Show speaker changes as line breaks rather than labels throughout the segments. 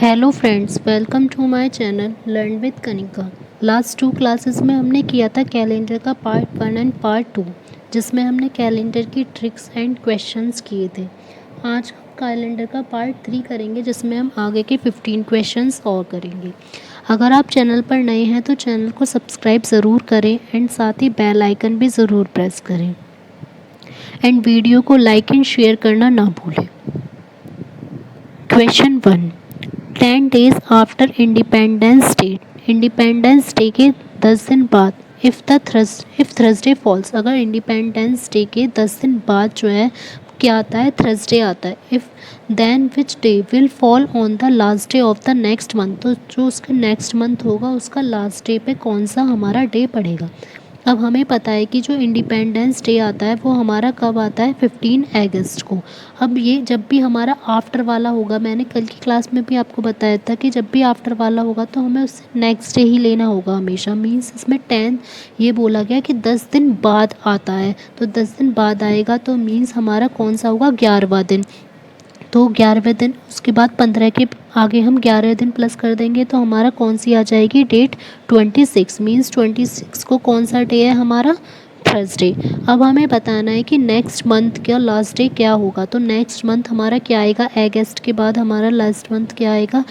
Hello friends, welcome to my channel learn with Kanika. Last 2 classes में हमने किया था कैलेंडर का पार्ट 1 एंड पार्ट 2, जिसमें हमने कैलेंडर की ट्रिक्स एंड क्वेश्चंस किए थे। आज हम कैलेंडर का पार्ट 3 करेंगे, जिसमें हम आगे के 15 क्वेश्चंस और करेंगे। अगर आप चैनल पर नए हैं तो चैनल को सब्सक्राइब ज़रूर करें एंड साथ ही बेल आइकन भी ज़रूर प्रेस करें एंड वीडियो को लाइक एंड शेयर करना ना भूलें। Question 1, 10 days after independence day के 10 दिन बाद इफ़ थर्सडे फॉल्स, अगर इंडिपेंडेंस डे के 10 दिन बाद जो है क्या आता है, थर्सडे आता है। If then which day will fall on the last day of the next month, तो जो उसका नेक्स्ट मंथ होगा उसका लास्ट डे पे कौन सा हमारा डे पड़ेगा। अब हमें पता है कि जो इंडिपेंडेंस डे आता है वो हमारा कब आता है, 15 अगस्त को। अब ये जब भी हमारा आफ्टर वाला होगा, मैंने कल की क्लास में भी आपको बताया था कि जब भी आफ्टर वाला होगा तो हमें उससे नेक्स्ट डे ही लेना होगा हमेशा। मीन्स इसमें 10 ये बोला गया कि 10 दिन बाद आता है, तो 10 दिन बाद आएगा तो मीन्स हमारा कौन सा होगा, 11वां दिन। तो 11वें दिन, उसके बाद 15 के आगे हम 11 दिन प्लस कर देंगे तो हमारा कौन सी आ जाएगी डेट, 26। मीन्स 26 को कौन सा डे है हमारा, थर्सडे। अब हमें बताना है कि नेक्स्ट मंथ का लास्ट डे क्या होगा। तो नेक्स्ट मंथ हमारा क्या आएगा, अगस्त के बाद हमारा लास्ट मंथ क्या आएगा,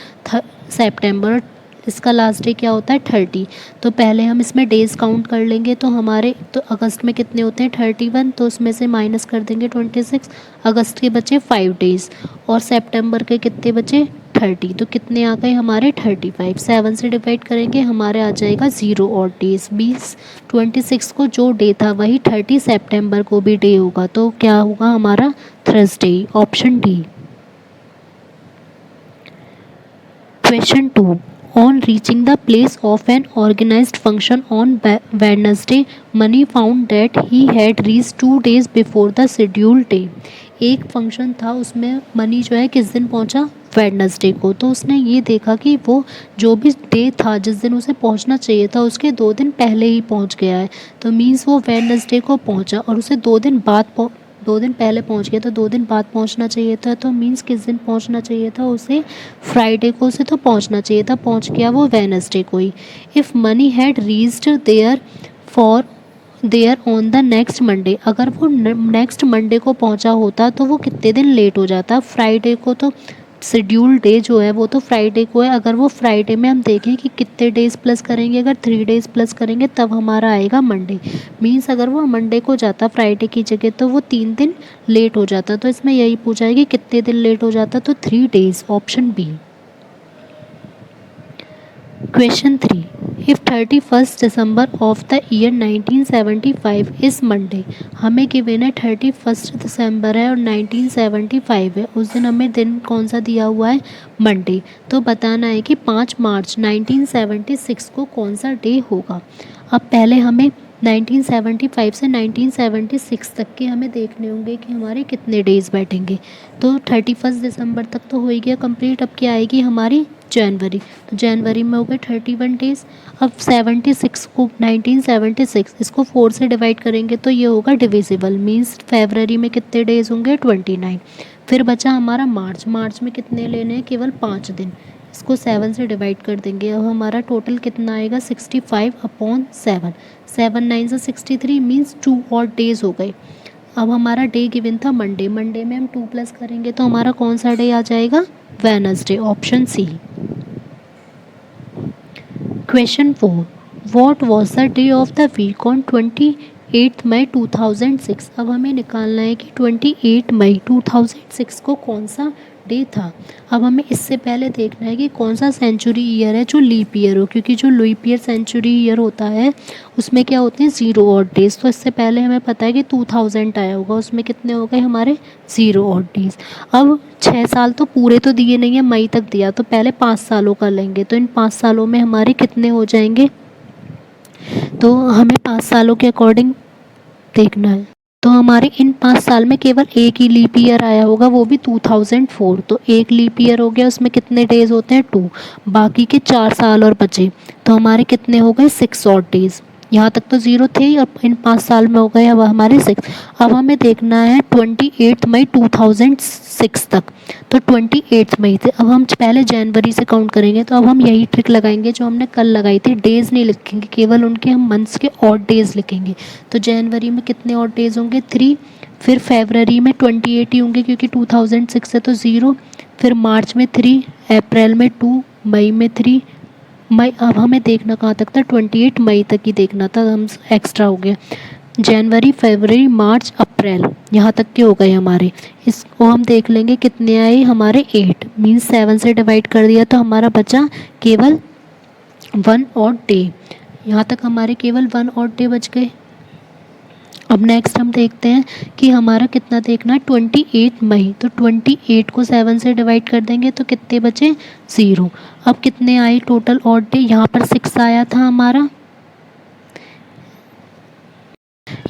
सितंबर। इसका लास्ट डे क्या होता है, 30। तो पहले हम इसमें डेज़ काउंट कर लेंगे। तो हमारे तो अगस्त में कितने होते हैं, 31, तो उसमें से माइनस कर देंगे 26। अगस्त के बचे 5 डेज़ और सितंबर के कितने बचे, 30। तो कितने आ गए हमारे, 35। 7 से डिवाइड करेंगे हमारे आ जाएगा 0 और डेज 20। 26 को जो डे था वही 30 सितंबर को भी डे होगा, तो क्या होगा हमारा, Thursday. Option D. Question 2, on reaching the place of an organized function on Wednesday, Mani found that he had reached 2 days before the scheduled day. एक फंक्शन था, उसमें मनी जो है किस दिन पहुंचा, वेडनेसडे को। तो उसने ये देखा कि वो जो भी डे था जिस दिन उसे पहुंचना चाहिए था उसके 2 दिन पहले ही पहुंच गया है। तो मीन्स वो वेडनेसडे को पहुंचा और उसे 2 दिन बाद 2 दिन पहले पहुंच गया, तो 2 दिन बाद पहुंचना चाहिए था। तो मीन्स किस दिन पहुंचना चाहिए था उसे, फ्राइडे को उसे तो पहुंचना चाहिए था, पहुंच गया वो वेडनेसडे को ही। If money had reached there on the next Monday, अगर वो नेक्स्ट मंडे को पहुंचा होता तो वो कितने दिन लेट हो जाता, फ्राइडे को। तो शेड्यूल डे जो है वो तो फ्राइडे को है। अगर वो फ्राइडे में हम देखें कि कितने डेज़ प्लस करेंगे, अगर 3 डेज़ प्लस करेंगे तब हमारा आएगा मंडे। मीन्स अगर वो मंडे को जाता फ्राइडे की जगह तो वो 3 दिन लेट हो जाता। तो इसमें यही पूछा है कि कितने दिन लेट हो जाता, तो 3 days. Option B. Question 3, if 31 December of the year 1975 is Monday, हमें गिवन है 31 दिसंबर है और 1975 है, उस दिन हमें दिन कौन सा दिया हुआ है, मंडे। तो बताना है कि 5 मार्च 1976 को कौन सा डे होगा। अब पहले हमें 1975 से 1976 तक के हमें देखने होंगे कि हमारे कितने डेज़ बैठेंगे। तो 31 दिसंबर तक तो हो ही गया कंप्लीट। अब क्या आएगी हमारी, जनवरी। तो जनवरी में हो गए 31 डेज़। अब 76 को 1976 इसको 4 से डिवाइड करेंगे तो ये होगा डिविजिबल। मीन्स फरवरी में कितने डेज़ होंगे, 29। फिर बचा हमारा मार्च। मार्च में कितने लेने हैं, केवल 5 दिन। इसको 7 से डिवाइड कर देंगे। अब हमारा टोटल कितना आएगा, 65/7। 7 9 से 63 मीन्स 2 और डेज़ हो गए। अब हमारा डे गिवन था मंडे। मंडे में हम 2 प्लस करेंगे तो हमारा कौन सा डे आ जाएगा, Wednesday. Option C. Question 4, what was the day of the week on 28 May 2006। अब हमें निकालना है कि 28 मई 2006 को कौन सा डे था। अब हमें इससे पहले देखना है कि कौन सा सेंचुरी ईयर है जो लीप ईयर हो, क्योंकि जो लीप ईयर सेंचुरी ईयर होता है उसमें क्या होते हैं, 0 और डेज। तो इससे पहले हमें पता है कि 2000 आया होगा, उसमें कितने हो गए हमारे, 0 और डेज। अब 6 साल तो पूरे तो दिए नहीं है, मई तक दिया, तो पहले 5 सालों का लेंगे। तो इन 5 सालों में हमारे कितने हो जाएंगे, तो हमें 5 सालों के अकॉर्डिंग देखना है। तो हमारे इन 5 साल में केवल एक ही लीप ईयर आया होगा, वो भी 2004। तो एक लीप ईयर हो गया, उसमें कितने डेज होते हैं, 2। बाकी के 4 साल और बचे, तो हमारे कितने हो गए, 6 और डेज। यहाँ तक तो 0 थे ही, अब इन 5 साल में हो गए अब हमारे 6। अब हमें देखना है 28 मई 2006 तक, तो 28 मई थे। अब हम पहले जनवरी से काउंट करेंगे, तो अब हम यही ट्रिक लगाएंगे जो हमने कल लगाई थी, डेज़ नहीं लिखेंगे, केवल उनके हम मंथ्स के ऑड डेज़ लिखेंगे। तो जनवरी में कितने ऑड डेज़ होंगे 3, फिर फरवरी में 28 ही होंगे क्योंकि 2006 है तो 0, फिर मार्च में 3, अप्रैल में 2, मई में 3, मई अब हमें देखना कहाँ तक था 28 मई तक ही देखना था, हम एक्स्ट्रा हो गया। जनवरी फरवरी मार्च अप्रैल यहाँ तक के हो गए हमारे, इसको हम देख लेंगे कितने आए हमारे 8, मीन्स 7 से डिवाइड कर दिया तो हमारा बचा केवल 1 और डे, यहाँ तक हमारे केवल 1 और डे बच गए। अब नेक्स्ट हम देखते हैं कि हमारा कितना देखना है 28 मई, तो 28 को 7 से डिवाइड कर देंगे तो कितने बचे 0। अब कितने आए टोटल ऑड डे, यहाँ पर 6 आया था हमारा,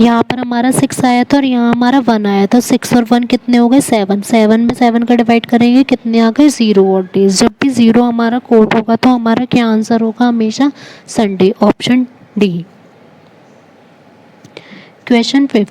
यहाँ पर हमारा 6 आया था और यहाँ हमारा 1 आया था, 6 और 1 कितने हो गए 7, 7 में 7 का डिवाइड करेंगे कितने आ गए 0 ऑड डेज। जब भी 0 हमारा कोड होगा तो हमारा क्या आंसर होगा हमेशा Sunday, option D. Question 5,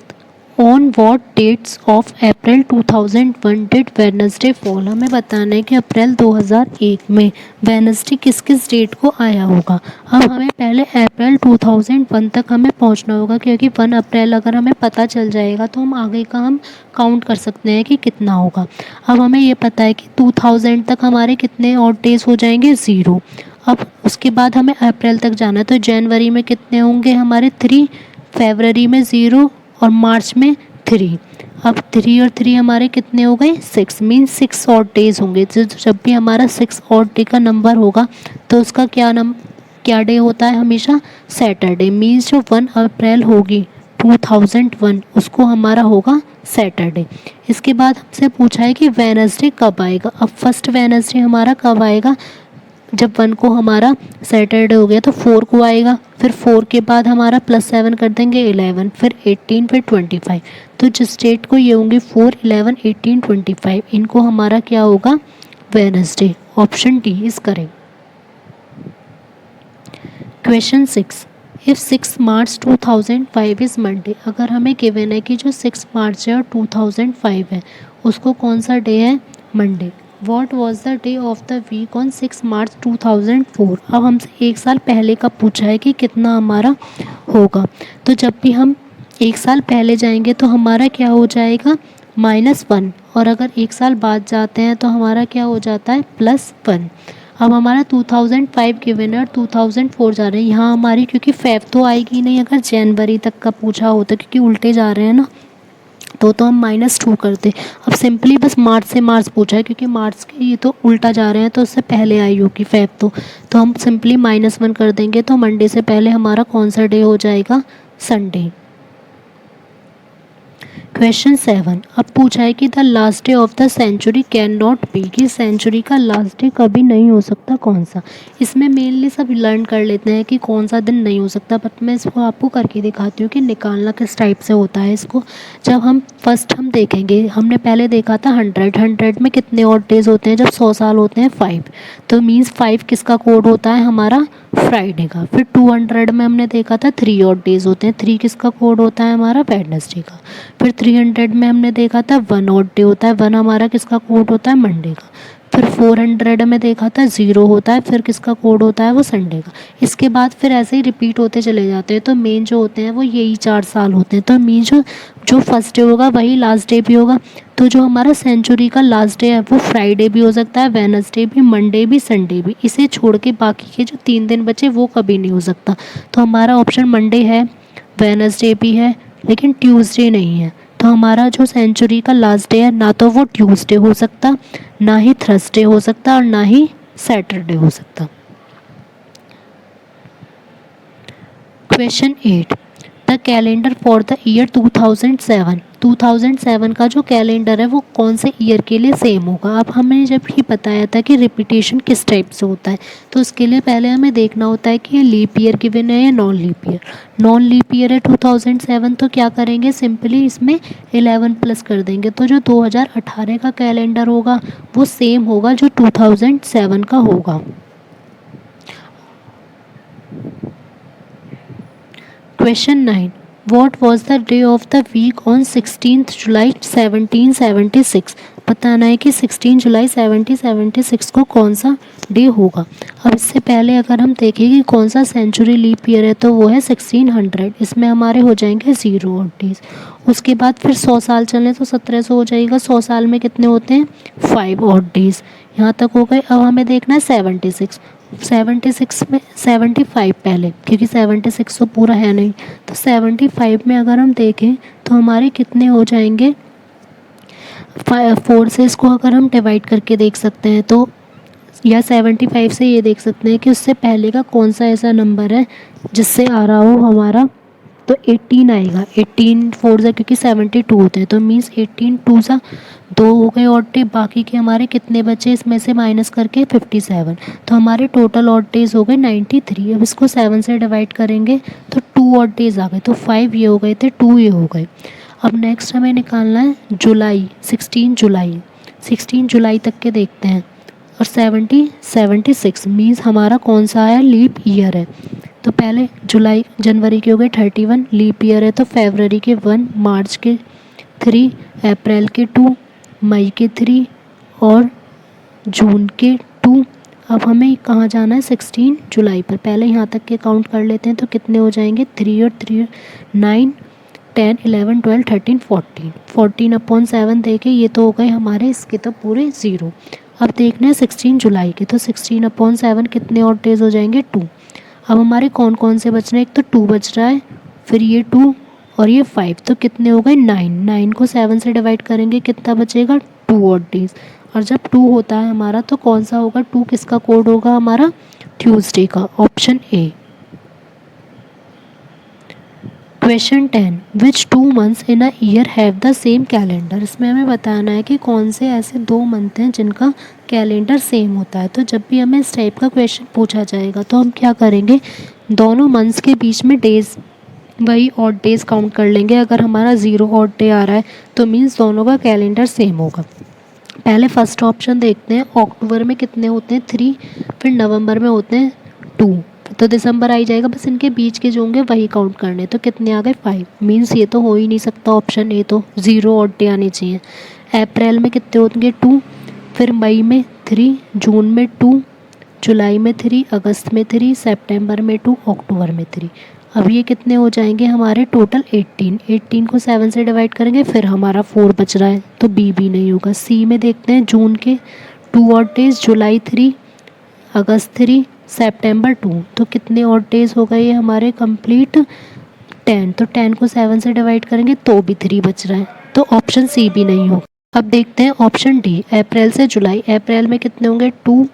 on what dates of April 2001 did Wednesday fall. हमें बताना है कि अप्रैल 2001 में वेडनेसडे किस किस डेट को आया होगा। अब हमें पहले अप्रैल 2001 तक हमें पहुंचना होगा क्योंकि 1 अप्रैल अगर हमें पता चल जाएगा तो हम आगे का हम काउंट कर सकते हैं कि कितना होगा। अब हमें ये पता है कि 2000 तक हमारे कितने ऑड डेज हो जाएंगे 0। अब उसके बाद हमें अप्रैल तक जाना है, तो जनवरी में कितने होंगे हमारे 3, फरवरी में 0 और मार्च में 3। अब 3 और 3 हमारे कितने हो गए 6, मीन्स 6 ऑड डेज होंगे। जब भी हमारा 6 ऑड डे का नंबर होगा तो उसका क्या डे होता है हमेशा सैटरडे, मीन्स जो 1 अप्रैल होगी 2001 उसको हमारा होगा सैटरडे। इसके बाद हमसे पूछा है कि वेडनेसडे कब आएगा। अब फर्स्ट वेडनेसडे हमारा कब आएगा, जब 1 को हमारा सैटरडे हो गया तो 4 को आएगा, फिर 4 के बाद हमारा +7 कर देंगे 11, फिर 18, फिर 25। तो जिस डेट को ये होंगे 4, 11, 18, 25, इनको हमारा क्या होगा Wednesday, option D is correct. Question 6, if 6 March 2005 is Monday. अगर हमें गिवन है कि जो 6 मार्च है और 2005 है उसको कौन सा डे है Monday. What was the day of the week on 6 March 2004। अब हमसे 1 साल पहले का पूछा है कि कितना हमारा होगा, तो जब भी हम 1 साल पहले जाएंगे तो हमारा क्या हो जाएगा -1, और अगर 1 साल बाद जाते हैं तो हमारा क्या हो जाता है +1। अब हमारा 2005 गिवन है और 2004 जा रहे हैं, यहाँ हमारी क्योंकि फेब तो आएगी नहीं अगर जनवरी तक का पूछा होता, क्योंकि उल्टे जा रहे हैं ना, तो हम -2 करते। अब सिंपली बस मार्च से मार्च पूछा है क्योंकि मार्च के ये तो उल्टा जा रहे हैं तो उससे पहले आई होगी फेब, तो हम सिंपली -1 कर देंगे, तो मंडे से पहले हमारा कौन सा डे हो जाएगा संडे। क्वेश्चन 7, अब पूछा है कि the last day of the century can not be, कि सेंचुरी का लास्ट डे कभी नहीं हो सकता कौन सा। इसमें मेनली सब लर्न कर लेते हैं कि कौन सा दिन नहीं हो सकता, बट मैं इसको आपको करके दिखाती हूँ कि निकालना किस टाइप से होता है इसको। जब हम फर्स्ट हम देखेंगे, हमने पहले देखा था 100 में कितने ऑड डेज होते हैं, जब 100 साल होते हैं 5, तो मीन्स 5 किसका कोड होता है हमारा फ्राइडे का। फिर 200 में हमने देखा था 3 ऑड डेज होते हैं, 3 किसका कोड होता है हमारा वेडनेसडे का। फिर 300 में हमने देखा था 1 ऑड डे होता है, 1 हमारा किसका कोड होता है मंडे का। फिर 400 में देखा था 0 होता है, फिर किसका कोड होता है वो संडे का। इसके बाद फिर ऐसे ही रिपीट होते चले जाते हैं, तो मेन जो होते हैं वो यही 4 साल होते हैं, तो मेन जो फर्स्ट डे होगा वही लास्ट डे भी होगा। तो जो हमारा सेंचुरी का लास्ट डे है वो फ्राइडे भी हो सकता है, वेडनेसडे भी, मंडे भी, संडे भी। इसे छोड़ के बाकी के जो 3 दिन बचे वो कभी नहीं हो सकता। तो हमारा ऑप्शन मंडे है, वेडनेसडे भी है, लेकिन ट्यूसडे नहीं है। तो हमारा जो सेंचुरी का लास्ट डे है ना तो वो ट्यूसडे हो सकता, ना ही थर्सडे हो सकता, और ना ही सैटरडे हो सकता। Question 8, the calendar for the year 2007। 2007 का जो कैलेंडर है वो कौन से ईयर के लिए सेम होगा। अब हमने जब ही बताया था कि रिपीटेशन किस टाइप से होता है, तो उसके लिए पहले हमें देखना होता है कि ये लीप ईयर गिवन है या non leap year. Non leap year है 2007, तो क्या करेंगे सिंपली इसमें 11 प्लस कर देंगे, तो जो 2018 का कैलेंडर होगा वो सेम होगा जो 2007 का होगा। Question 9, what was the day of the week on 16 July 1776। बताना है कि 16 जुलाई 1776 को कौन सा डे होगा। अब इससे पहले अगर हम देखें कि कौन सा सेंचुरी लीप ईयर है तो वो है 1600। इसमें हमारे हो जाएंगे 0 ऑड डेज। उसके बाद फिर 100 साल चलें तो 1700 हो जाएगा। 100 साल में कितने होते हैं 5 ऑड डेज। यहाँ तक हो गए। अब हमें देखना है 76। 76 में 75 पहले, क्योंकि 76 तो पूरा है नहीं। तो 75 में अगर हम देखें तो हमारे कितने हो जाएंगे। 4 से इसको अगर हम डिवाइड करके देख सकते हैं तो, या 75 से ये देख सकते हैं कि उससे पहले का कौन सा ऐसा नंबर है जिससे आ रहा हो हमारा, तो 18 आएगा। 18 4 से, क्योंकि 72 होते हैं तो मीन्स 18 2 सा 2 हो गए ऑड डे। बाकी के हमारे कितने बचे इसमें से माइनस करके 57। तो हमारे टोटल ऑड डेज हो गए 93। अब इसको 7 से डिवाइड करेंगे तो 2 ऑड डेज आ गए। तो 5 ये हो गए थे, 2 ये हो गए। अब नेक्स्ट हमें निकालना है जुलाई, 16 जुलाई तक के देखते हैं। और 76 मीन्स हमारा कौन सा है लीप ईयर है। तो पहले जुलाई जनवरी के हो गए 31, लीप ईयर है तो फरवरी के 1, मार्च के 3, अप्रैल के 2, मई के 3 और जून के 2। अब हमें कहाँ जाना है 16 जुलाई पर। पहले यहाँ तक के काउंट कर लेते हैं तो कितने हो जाएंगे 3 और 3 9 10 11 12 13 14। 14/7 देखे ये तो हो गए हमारे, इसके तो पूरे 0। अब देखना है 16 जुलाई के, तो 16/7 कितने और डेज हो जाएंगे 2। अब हमारे कौन कौन से बच रहे हैं, एक तो 2 बच रहा है, फिर ये 2 और ये 5, तो कितने हो गए 9। 9 को 7 से डिवाइड करेंगे कितना बचेगा 2 और डेज। और जब 2 होता है हमारा तो कौन सा होगा 2 किसका कोड होगा हमारा ट्यूसडे का, option A. Question 10, which 2 months in a year have the same calendar. इसमें हमें बताना है कि कौन से ऐसे 2 मंथ हैं जिनका कैलेंडर सेम होता है। तो जब भी हमें इस टाइप का क्वेश्चन पूछा जाएगा तो हम क्या करेंगे, दोनों मंथ्स के बीच में डेज, वही ऑड डेज काउंट कर लेंगे। अगर हमारा 0 ऑड डे आ रहा है तो मीन्स दोनों का कैलेंडर सेम होगा। पहले फर्स्ट ऑप्शन देखते हैं, अक्टूबर में कितने होते हैं 3, फिर नवंबर में होते हैं 2, तो दिसंबर आ ही जाएगा। बस इनके बीच के जो होंगे वही काउंट करने। तो कितने आ गए 5, मीन्स ये तो हो ही नहीं सकता ऑप्शन ए, तो 0 ऑड डे आने चाहिए। अप्रैल में कितने होंगे 2, फिर मई में 3, जून में 2, जुलाई में 3, अगस्त में 3, सितंबर में 2, अक्टूबर में 3। अब ये कितने हो जाएंगे हमारे टोटल 18। 18 को 7 से डिवाइड करेंगे, फिर हमारा 4 बच रहा है तो बी भी नहीं होगा। सी में देखते हैं, जून के 2 ऑड डेज, जुलाई 3, अगस्त 3, सितंबर 2, तो कितने ऑड डेज हो गए ये हमारे कंप्लीट 10। तो 10 को 7 से डिवाइड करेंगे तो भी 3 बच रहा है, तो ऑप्शन सी भी नहीं होगा। अब देखते हैं ऑप्शन डी, अप्रैल से जुलाई। अप्रैल में कितने होंगे 2,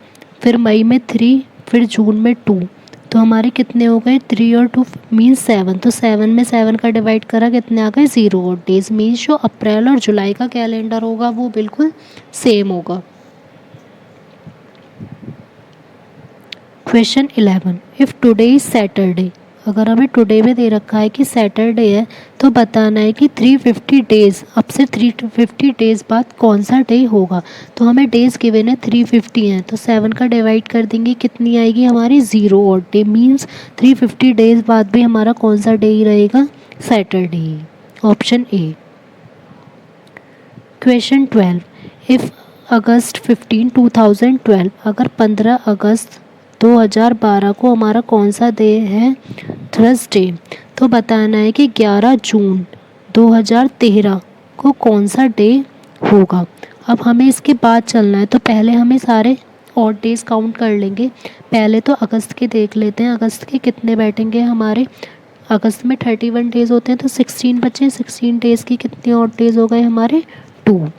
फिर मई में 3, फिर जून में 2, तो हमारे कितने हो गए 3 और 2 मीन्स 7। तो 7 में 7 का डिवाइड करा कितने आ गए 0 ऑड डेज। मीन्स जो अप्रैल और जुलाई का कैलेंडर होगा वो बिल्कुल सेम होगा। Question 11, if today is Saturday. अगर हमें टुडे में दे रखा है कि सैटरडे है तो बताना है कि 350 डेज़, अब से 350 डेज़ बाद कौन सा डे होगा। तो हमें डेज़ गिवन है 350 हैं, तो 7 का डिवाइड कर देंगे कितनी आएगी हमारी 0 ऑड डे। मीन्स 350 डेज़ बाद भी हमारा कौन सा डे ही रहेगा Saturday, option A. Question 12, if August 15 2012, अगर 15 अगस्त 2012 को हमारा कौन सा डे है थर्सडे, तो बताना है कि 11 जून 2013 को कौन सा डे होगा। अब हमें इसके बाद चलना है, तो पहले हमें सारे ऑड डेज काउंट कर लेंगे। पहले तो अगस्त के देख लेते हैं, अगस्त के कितने बैठेंगे हमारे। अगस्त में 31 डेज़ होते हैं तो 16 बचे, 16 डेज़ की कितने ऑड डेज़ हो गए हमारे 2।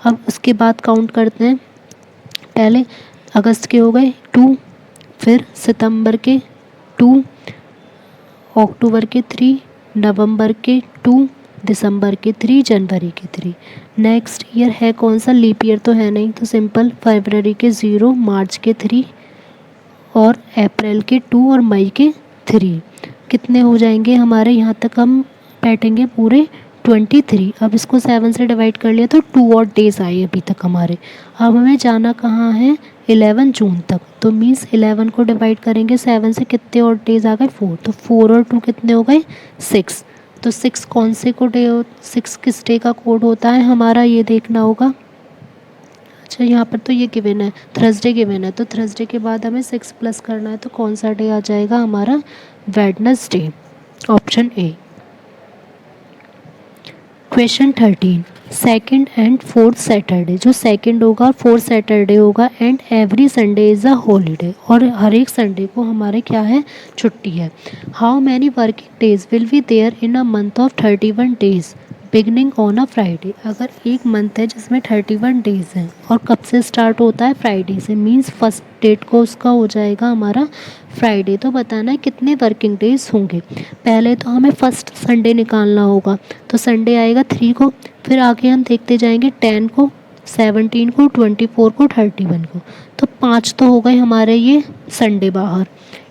अब उसके बाद काउंट करते हैं, पहले अगस्त के हो गए 2, फिर सितंबर के 2, अक्टूबर के 3, नवंबर के 2, दिसंबर के 3, जनवरी के 3। नेक्स्ट ईयर है कौन सा, लीप ईयर तो है नहीं तो सिंपल, फरवरी के 0, मार्च के 3 और अप्रैल के 2 और मई के 3। कितने हो जाएंगे हमारे, यहाँ तक हम बैठेंगे पूरे 23। अब इसको 7 से डिवाइड कर लिया तो 2 और डेज आए अभी तक हमारे। अब हमें जाना कहाँ है 11 जून तक, तो मीन्स 11 को डिवाइड करेंगे 7 से, कितने और डेज आ गए 4, तो 4 और 2 कितने हो गए 6। तो 6 कौन से को डे 6 किस डे का कोड होता है हमारा, ये देखना होगा। अच्छा यहाँ पर तो ये गिवन है, थर्सडे गिवन है, तो थर्सडे के बाद हमें 6 प्लस करना है, तो कौन सा डे आ जाएगा हमारा, Wednesday, option A. Question 13, second and fourth Saturday, जो सेकेंड होगा और फोर्थ सैटरडे होगा, and every Sunday is a holiday, और हर एक संडे को हमारे क्या है, छुट्टी है। How many working days will be there in a month of 31 days beginning on a Friday. अगर एक मंथ है जिसमें 31 डेज हैं और कब से स्टार्ट होता है, फ्राइडे से, मीन्स फर्स्ट डेट को उसका हो जाएगा हमारा फ्राइडे। तो बताना है कितने वर्किंग डेज होंगे। पहले तो हमें फर्स्ट संडे निकालना होगा, तो संडे आएगा 3 को, फिर आगे हम देखते जाएंगे 10 को, 17 को, 24 को, 31 को, तो 5 तो हो गए हमारे ये संडे बाहर।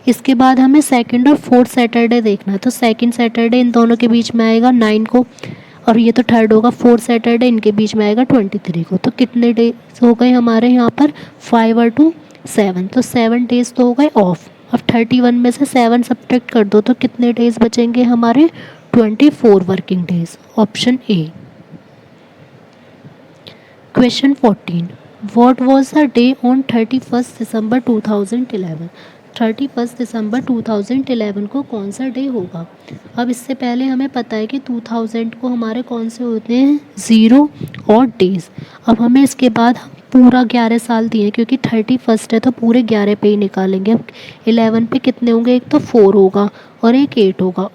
इसके बाद हमें सेकंड और फोर्थ सैटरडे देखना है, तो सेकंड सैटरडे इन दोनों के बीच में आएगा 9 को, और ये तो थर्ड होगा, फोर्थ सैटरडे इनके बीच में आएगा 23 को। तो कितने डेज हो गए हमारे यहाँ पर, 5 और 2 7, तो 7 डेज तो हो गए ऑफ। अब 31 में से 7 सब्ट्रैक्ट कर दो, तो कितने डेज बचेंगे हमारे, 24 working days, option A. Question 14, what was the day on 31 दिसंबर 2011। 31 दिसंबर 2011 को कौन सा डे होगा। अब इससे पहले हमें पता है कि 2000 को हमारे कौन से होते हैं, 0 और डेज। अब हमें इसके बाद पूरा 11 साल दिए, क्योंकि 31 है तो पूरे 11 पे ही निकालेंगे। अब 11 पे कितने होंगे, एक तो 4 होगा और एक 8 होगा,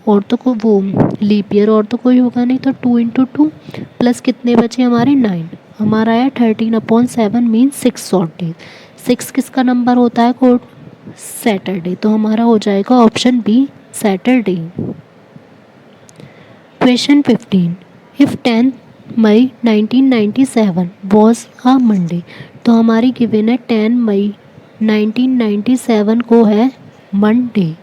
और तो कोई वो लीप ईयर और तो कोई होगा नहीं, तो 2 इंटू 2 प्लस कितने बचे हमारे 9, हमारा आया 13/7 मीन 6 शॉर्ट डेज। 6 किसका नंबर होता है कोड, सैटरडे, तो हमारा हो जाएगा option B, Saturday. Question 15, if 10 May 1997 was a Monday, तो हमारी गिवन है 10 मई 1997 को है Monday.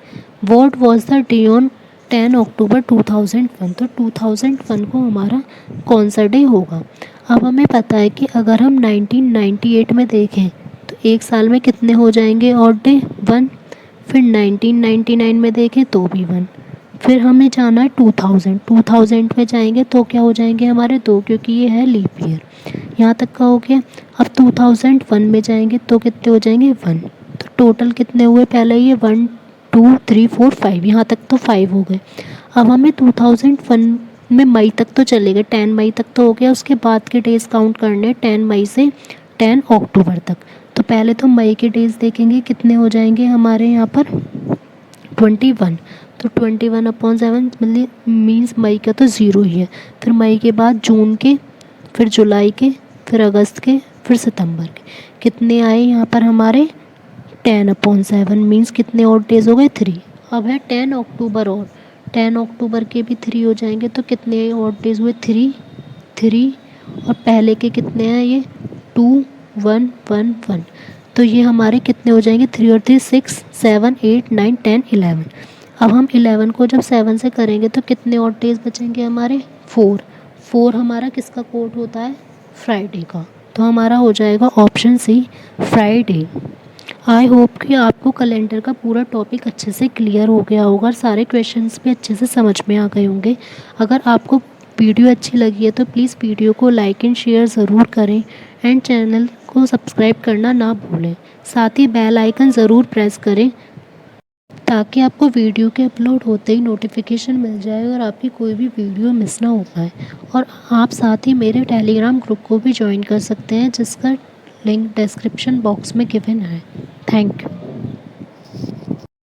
What was the day on 10 October 2001, तो 2001 को हमारा कौन सा डे होगा। अब हमें पता है कि अगर हम 1998 में देखें तो एक साल में कितने हो जाएंगे ऑड डे, 1, फिर 1999 में देखें तो भी 1, फिर हमें जाना है 2000 में जाएंगे तो क्या हो जाएंगे हमारे 2, क्योंकि ये है लीप ईयर। यहाँ तक का हो गया। अब 2001 में जाएंगे तो कितने हो जाएंगे 1, तो टोटल कितने हुए, पहले ये 1 2 3 4 5, यहाँ तक तो 5 हो गए। अब हमें 2001 में मई तक तो चलेगा, 10 मई तक तो हो गया, उसके बाद के डेज काउंट करने 10 मई से 10 अक्टूबर तक। तो पहले तो मई के डेज देखेंगे कितने हो जाएंगे हमारे यहाँ पर 21, तो 21/7 मीन्स मई का तो 0 ही है। फिर मई के बाद जून के, फिर जुलाई के, फिर अगस्त के, फिर सितंबर के, कितने आए यहाँ पर हमारे 10/7 मीन्स कितने और डेज हो गए 3। अब है 10 अक्टूबर, और 10 अक्टूबर के भी 3 हो जाएंगे, तो कितने और डेज हुए 3 और पहले के कितने हैं ये 2 1 1 1, तो ये हमारे कितने हो जाएंगे 3 और 3 6 7 8 9 10 11। अब हम 11 को जब 7 से करेंगे तो कितने और डेज बचेंगे हमारे 4 हमारा किसका कोड होता है, फ्राइडे का, तो हमारा हो जाएगा option C, Friday. I hope कि आपको कैलेंडर का पूरा टॉपिक अच्छे से क्लियर हो गया होगा और सारे क्वेश्चंस भी अच्छे से समझ में आ गए होंगे। अगर आपको वीडियो अच्छी लगी है तो प्लीज़ वीडियो को लाइक एंड शेयर ज़रूर करें, एंड चैनल को सब्सक्राइब करना ना भूलें। साथ ही बेल आइकन ज़रूर प्रेस करें ताकि आपको वीडियो के अपलोड होते ही नोटिफिकेशन मिल जाए और आपकी कोई भी वीडियो मिस ना हो पाए। और आप साथ ही मेरे टेलीग्राम ग्रुप को भी ज्वाइन कर सकते हैं जिसका लिंक डिस्क्रिप्शन बॉक्स में गिवन है। Thank you.